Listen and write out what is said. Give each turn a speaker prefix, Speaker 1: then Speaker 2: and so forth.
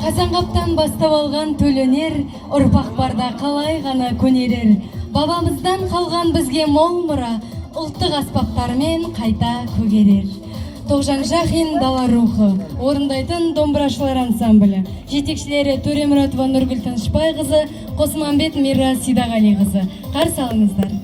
Speaker 1: Қазанғаптан бастап алған төлөнер, ұрпақ барда қалай ғана көнерер. Бабамыздан қалған бізге мол мұра, ұлттық аспаптармен қайта көгерер. Тоғжан Жахин дала рухы, орындайтын домбырашылар ансамблі. Жетекшілері Төремұратова Нұргүл Тынышбайқызы, Қосманбет Мира Сидағалиқызы. Қарсы алыңыздар.